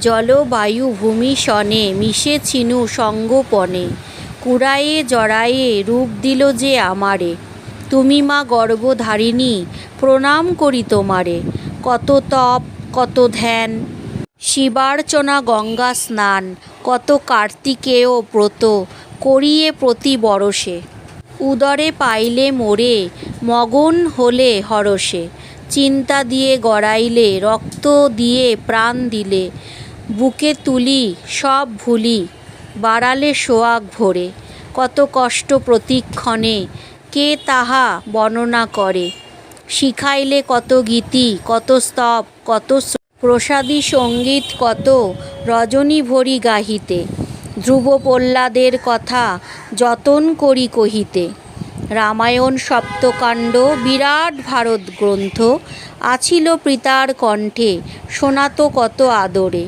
জলবায়ু ভূমি শনে মিশে ছিনু সঙ্গোপনে, কুড়ায়ে জড়ায়ে রূপ দিল যে আমারে। তুমি মা গর্ভধারিণী, প্রণাম করি তোমারে। কত তপ কত ধ্যান, শিবার্চনা গঙ্গা স্নান, কত কার্তিকেয় ব্রত করিয়ে প্রতি বরষে। উদরে পাইলে মোরে, মগন হলে হরষে। চিন্তা দিয়ে গড়াইলে, রক্ত দিয়ে প্রাণ দিলে। বুকে তুলি সব ভুলি, বাড়ালে সোয়াগ ভরে। কত কষ্ট প্রতিক্ষণে, কে তাহা বর্ণনা করে। শিখাইলে কত গীতি, কত স্তব কত প্রসাদী সঙ্গীত, কত রজনী ভরি গাহিতে। ধ্রুব প্রহ্লাদের কথা যতন করি কহিতে। রামায়ণ সপ্তকাণ্ড বিরাট ভারত গ্রন্থ, আছিল পিতার কণ্ঠে শোনাত কত আদরে।